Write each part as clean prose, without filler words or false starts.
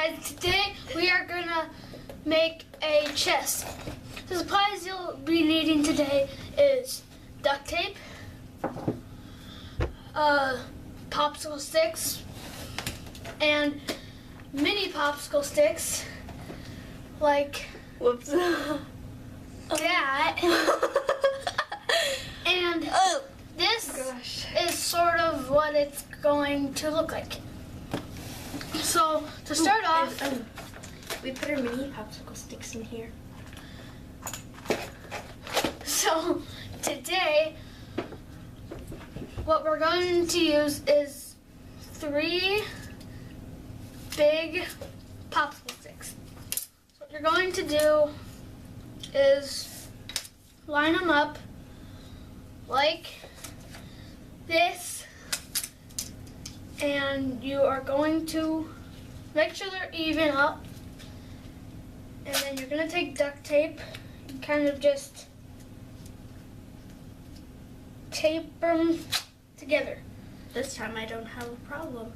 guys, today we are gonna make a chest. The supplies you'll be needing today is duct tape, popsicle sticks, and mini popsicle sticks, like Whoops. that. And this is sort of what it's going to look like. So to start off, we put our mini popsicle sticks in here. so today what we're going to use is 3 big popsicle sticks. So what you're going to do is line them up like this, and you are going to make sure they're even up, and then you're going to take duct tape and kind of just tape them together. This time I don't have a problem.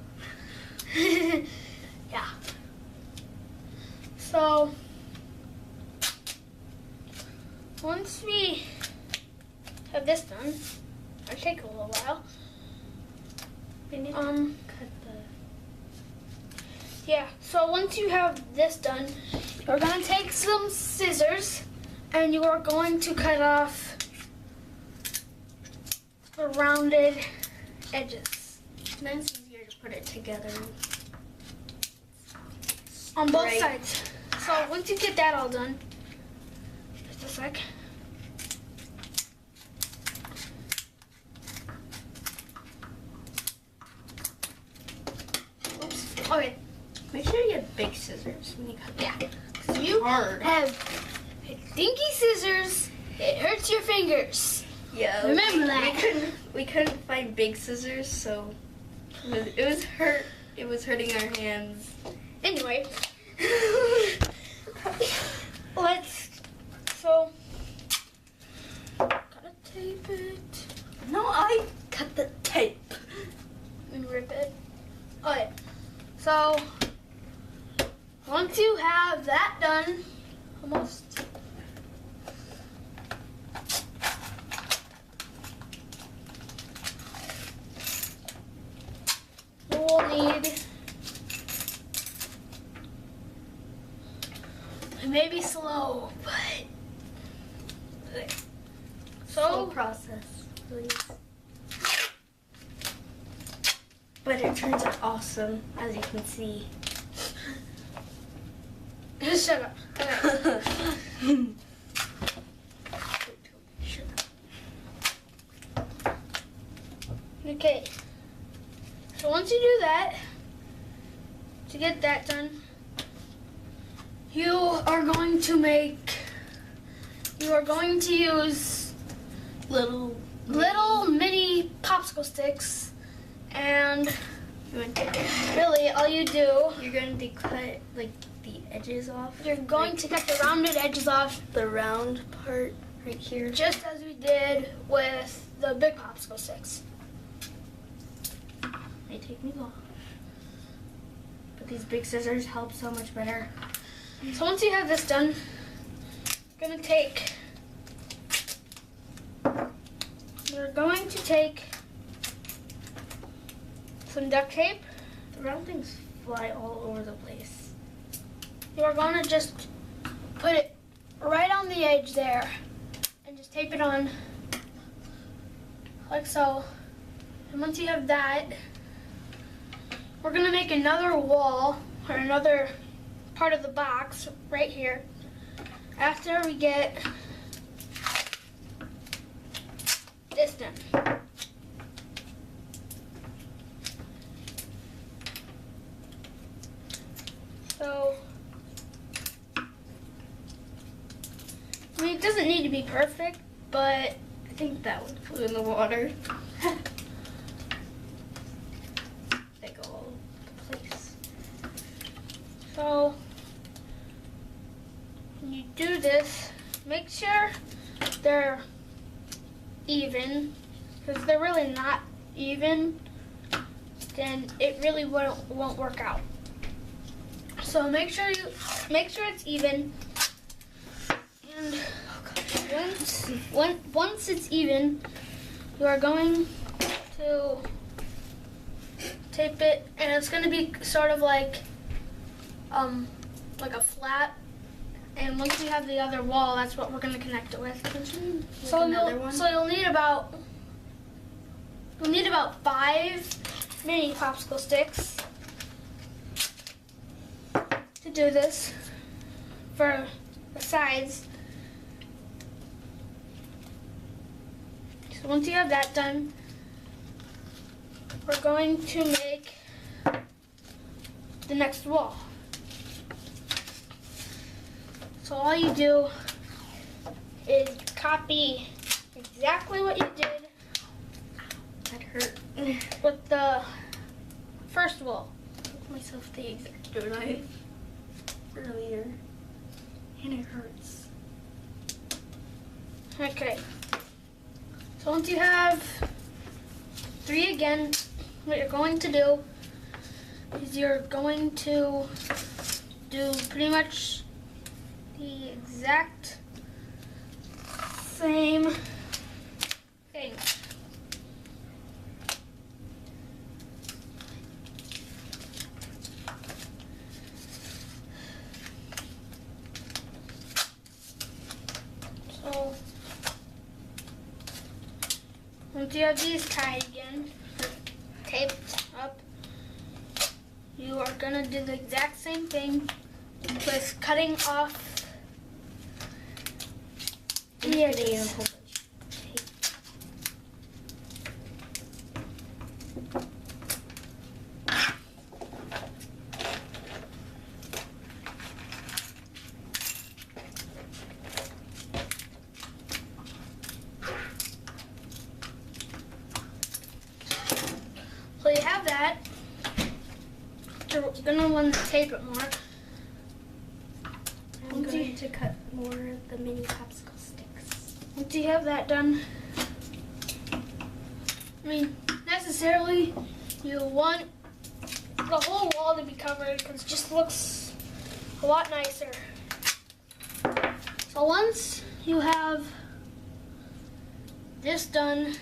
Yeah. So once we have this done, it'll take a little while. We need to cut Yeah, so once you have this done, you're going to take some scissors and you are going to cut off the rounded edges then it's easier to put it together. on both Right. sides. So once you get that all done, just a sec. Oops. Okay. Make sure you have big scissors when you cut them. Yeah. So you Hard. have dinky scissors. It hurts your fingers. Yeah. Remember that. We couldn't find big scissors, so it was hurting our hands. Anyway, gotta tape it No, I cut the tape. and rip it. Okay, so once you have that done, almost. You will need, it may be slow, but Slow process, please. But it turns out awesome, as you can see. Shut up. Okay. Okay. So once you do that, to get that done, you are going to use Little mini popsicle sticks, and really all you do, You're going to cut like the edges off. you're going to cut the rounded edges off, The round part right here. just as we did with the big popsicle sticks. They take me long. But these big scissors help so much better. So once you have this done, you're going to take some duct tape. The round things fly all over the place. You are going to just put it right on the edge there and just tape it on like so. And once you have that, we're going to make another wall or another part of the box right here after we get this done. So, I mean, it doesn't need to be perfect, but I think that one flew in the water. They go all over the place. so when you do this, make sure they're even, because they're really not even, then it really won't work out. So make sure it's even. And once it's even, you are going to tape it, and it's going to be sort of like a flat. And once we have the other wall, that's what we're going to connect it with. So you'll need about 5 mini popsicle sticks to do this for the sides. So once you have that done, we're going to make the next wall. So all you do is copy exactly what you did That hurt. with the first wall. I told myself the exact knife earlier, and it hurts. Okay. So once you have 3 again, what you're going to do is you're going to do pretty much the exact same thing. So once you have these tied again, taped up, you are gonna do the exact same thing with cutting off the edges. So you have that. You're gonna want to tape it more. I'm going to cut more of the mini popsicle sticks. Once you have that done, necessarily you want the whole wall to be covered because it just looks a lot nicer. So once you have this done,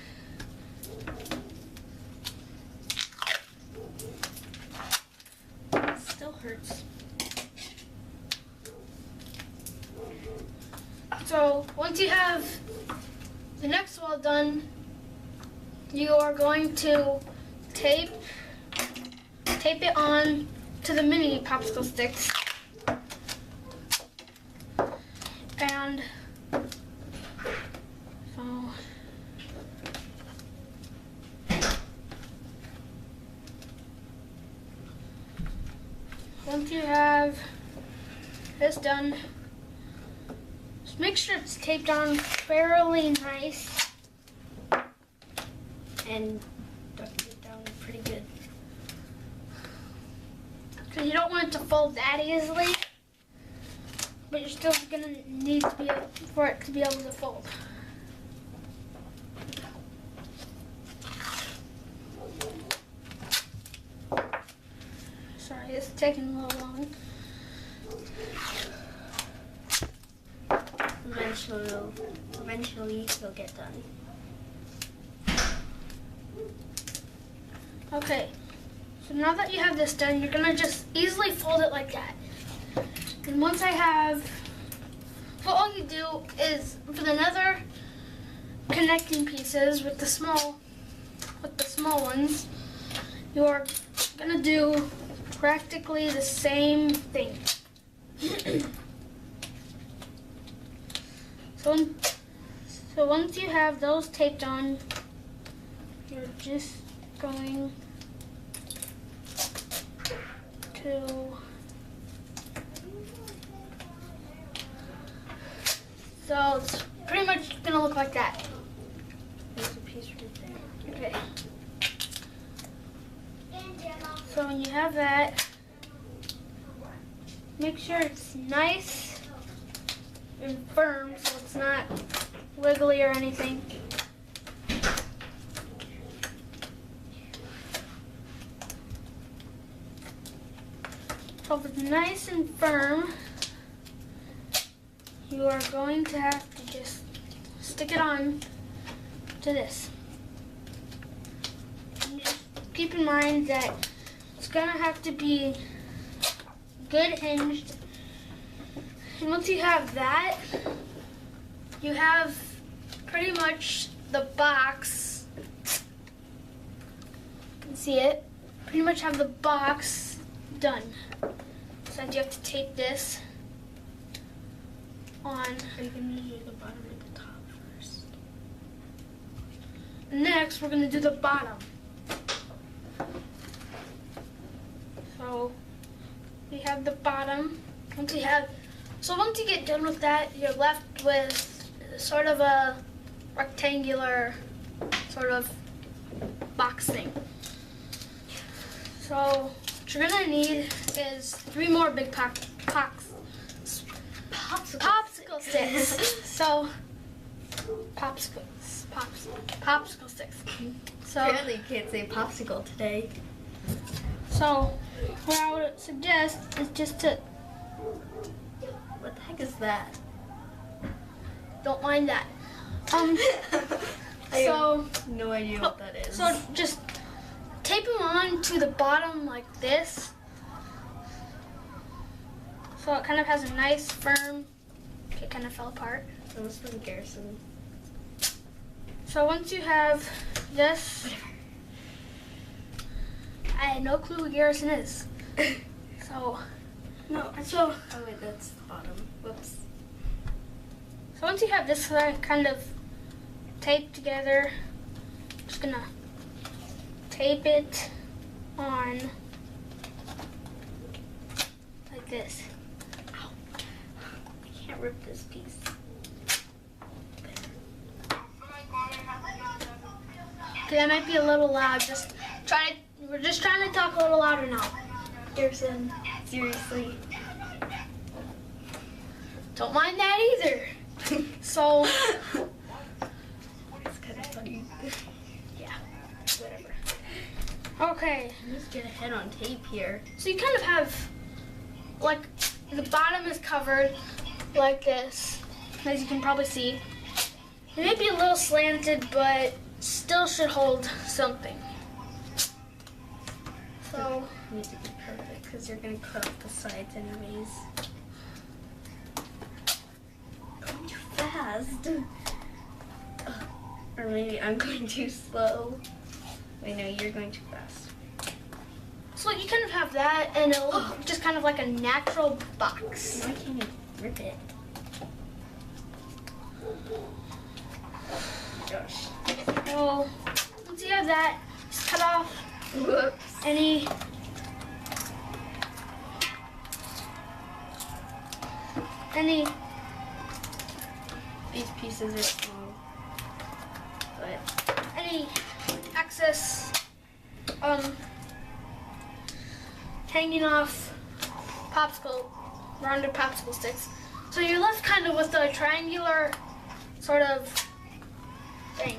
It still hurts. so once you have the next wall done, you are going to tape it on to the mini popsicle sticks. And so once you have this done, just make sure it's taped on fairly nice. And duct it down pretty good. Because you don't want it to fold that easily, but you're still gonna need to be able, for it to be able to fold. Sorry, it's taking a little long. Eventually it'll get done. Okay, so now that you have this done, you're gonna just easily fold it like that. And once I have, what all you do is for the nether connecting pieces with the small ones, you are gonna do practically the same thing. So once you have those taped on, you're just going to so it's pretty much gonna look like that. There's a piece right there. Okay. So when you have that, make sure it's nice and firm so it's not wiggly or anything. So if it's nice and firm, you are going to have to just stick it on to this. And just keep in mind that it's gonna have to be good hinged. And once you have that, you have pretty much the box. You can see it. Pretty much have the box done. So you have to tape this on. Are you going to do the bottom and the top first? Next, we're going to do the bottom. So we have the bottom. Once you get done with that, you're left with sort of a rectangular sort of box thing. So what you're gonna need is 3 more big popsicle sticks. So popsicle sticks. So Apparently you can't say popsicle today. So what I would suggest is just to What the heck is that? don't mind that. I So have no idea what that is. So just tape them on to the bottom like this. So it kind of has a nice firm, it kind of fell apart. That was from Garrison. So once you have this, I had no clue what Garrison is. So Oh wait, that's the bottom. Whoops. So once you have this kind of taped together, just gonna tape it on like this. Ow. I can't rip this piece. Okay, that might be a little loud. We're just trying to talk a little louder now. Garrison, seriously. Don't mind that either. So It's kind of funny. yeah, whatever. Okay, Let's get a head on tape here. so you kind of have, like, the bottom is covered like this, as you can probably see. It may be a little slanted, but still should hold something. So, It needs to be perfect because you're going to cut off the sides anyways. Going too fast. Ugh. Or maybe I'm going too slow. Wait, no, you're going too fast. so you kind of have that, and it'll look just kind of like a natural box. Why can't you rip it? Gosh. So, once you have that, just cut off Whoops. any These pieces are small. But any excess hanging off rounded popsicle sticks. So you're left kind of with a triangular sort of thing.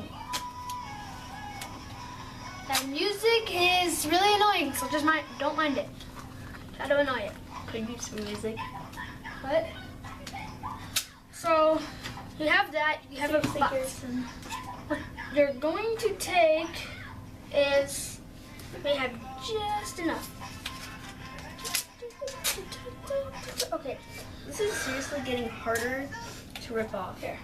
That music is really annoying, so just don't mind it. Try to annoy it. could use some music. What? So you have that. You have a box. What you're going to take is we have just enough. Okay. This is seriously getting harder to rip off. Here.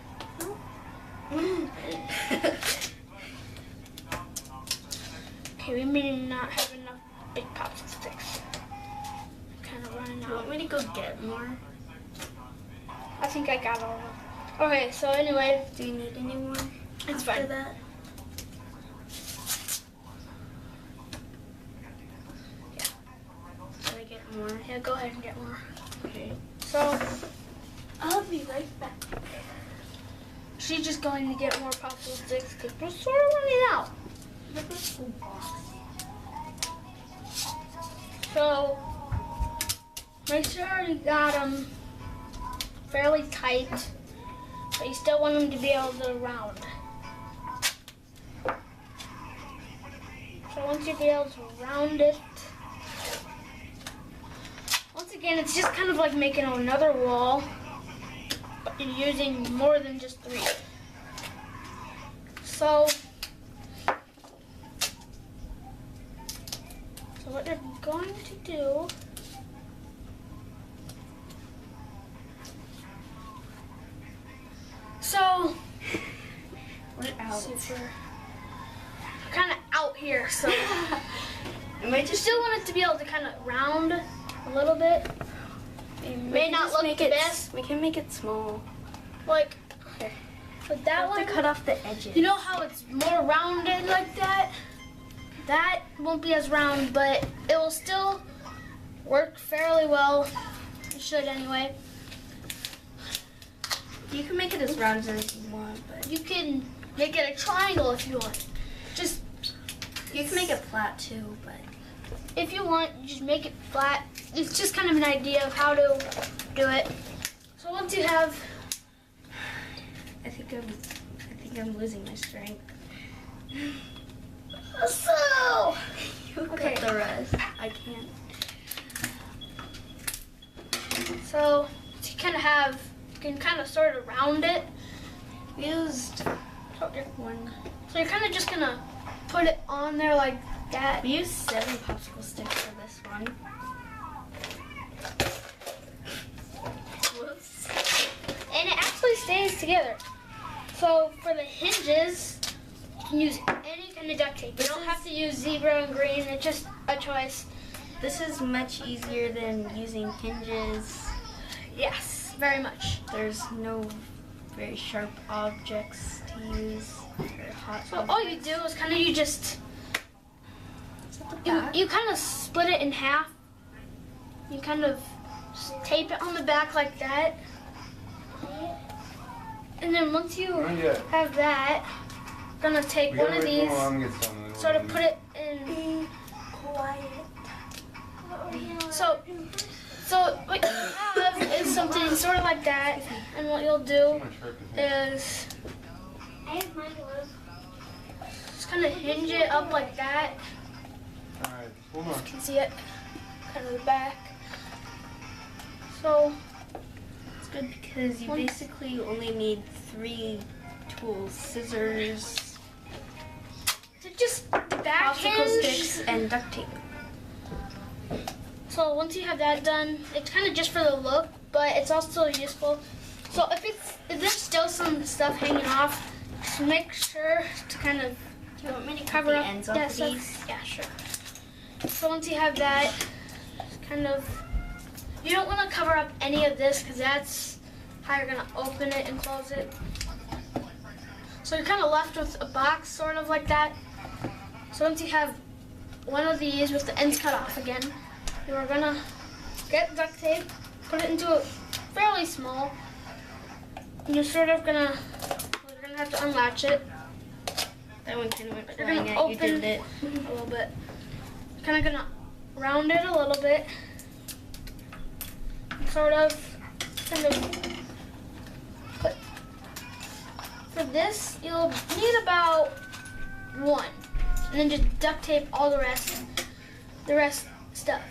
Okay, we may not have enough big popsicle sticks. Kind of running Do you out. want me to go get more? I think I got all of them. Okay, so anyway, Do you need any more? it's after fine. that? Should I get more? Yeah, go ahead and get more. Okay. So, I'll be right back. She's just going to get more popsicle sticks because we're sort of running out. So, make sure you got them fairly tight, but you still want them to be able to round. So once you be able to round it, Again, it's just kind of like making another wall, but you're using more than just 3. So what you're going to do We're out. We're kind of out here, so I might you just still want it to be able to kind of round a little bit. It may not look the best. We can make it small. Like, but that one, To cut off the edges. you know how it's more rounded like that? That won't be as round, but it will still work fairly well. It should anyway. You can make it as round as you want, but You can make it a triangle if you want. Just you can make it flat too. But if you want, you just make it flat. It's just kind of an idea of how to do it. So once you have, I think I'm losing my strength. so You Okay. cut the rest. I can't. so you kind of have, you can kind of sort of round it. Used So you're, one. so you're kind of just gonna put it on there like that. We used 7 popsicle sticks for this one. Whoops. And it actually stays together. So for the hinges, you can use any kind of duct tape. You don't have to use zebra and green. It's just a choice. This is much easier than using hinges. Yes, very much. There's no very sharp objects to use. Or hot So all you do is kind of you kind of split it in half. You kind of tape it on the back like that. And then once you have that, you're gonna take one of these, sort of put it in. quiet. So what you have is something sort of like that, and what you'll do is just kind of hinge it up like that. Alright, hold on. You can see it, kind of the back. So It's good because you basically only need 3 tools: scissors, just the back popsicle hinge. sticks, and duct tape. So once you have that done, it's kind of just for the look, but it's also useful. So if there's still some stuff hanging off, just make sure to kind of, Do you want me to cover the up ends off that of stuff. these? Yeah, sure. So once you have that, just kind of, you don't want to cover up any of this because that's how you're gonna open it and close it. So you're kind of left with a box, sort of like that. So once you have one of these with the ends cut off again, you are gonna get duct tape, put it into a fairly small, and you're sort of gonna, you're gonna have to unlatch it. That one kind of went You're flying gonna out. You open did it. a little bit. Kind of gonna round it a little bit. Sort of, kind of put. For this, you'll need about 1, and then just duct tape all the rest stuff.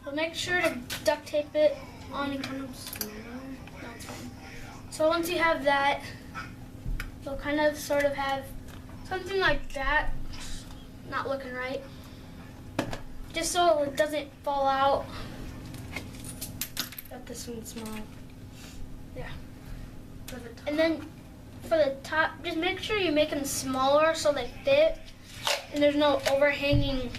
So make sure to duct tape it on. So once you have that, you'll kind of sort of have something like that. Not looking right. Just so it doesn't fall out. Got this one small. Yeah. For the top. And then for the top, just make sure you make them smaller so they fit. And there's no overhanging,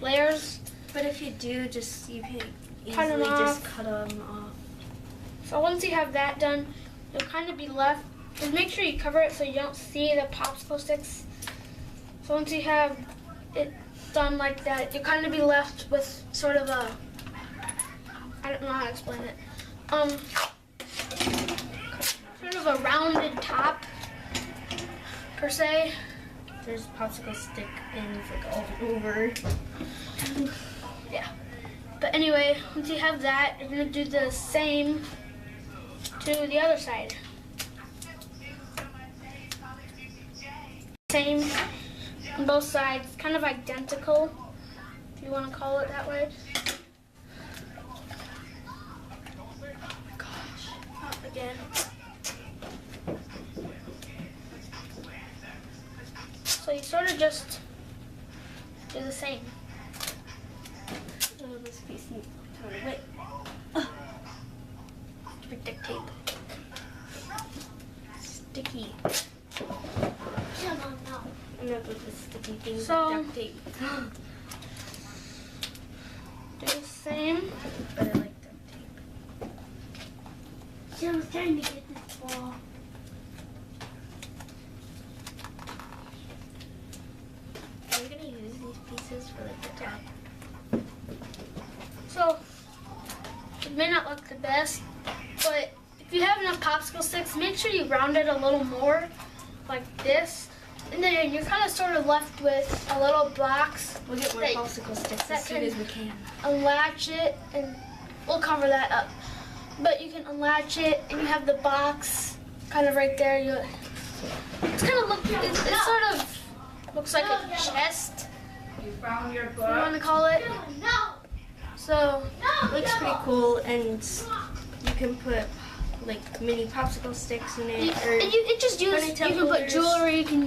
layers. But if you do, just you can Cut 'em easily just off. cut them off. So once you have that done, you'll kind of be left. Just make sure you cover it so you don't see the popsicle sticks. So once you have it done like that, you'll kind of be left with sort of a, I don't know how to explain it, sort of a rounded top, per se. There's popsicle stick ends like all over. Yeah. But anyway, once you have that, you're gonna do the same to the other side. Same. on both sides, kind of identical, if you want to call it that way. Not again. So you sort of just do the same. Oh, this piece needs to wait. Duct tape. Sticky. No. Enough with the sticky thing. So- Duct tape. Do the same. But I like duct tape. I was trying to get this ball. I'm gonna use these pieces for like the top. So, it may not look the best, but if you have enough popsicle sticks, make sure you round it a little more, like this. And then you're kind of sort of left with a little box. We'll get more That- popsicle sticks that as soon can- as we can. Unlatch it, and we'll cover that up. But you can unlatch it, and you have the box kind of right there. It's kind of it sort of looks like a chest, You found your if you want to call it. So, Looks pretty cool, and you can put like mini popsicle sticks in it. You you can put jewelry, you can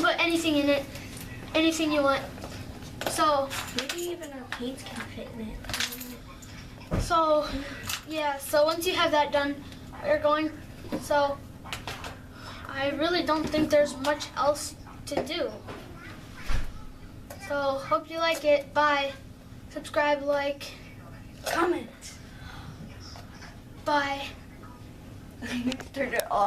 put anything in it, anything you want. So, Maybe even our paints can fit in it. yeah, so once you have that done, so I really don't think there's much else to do. So, hope you like it. Bye. Subscribe, like, Comment. bye. Turn it off.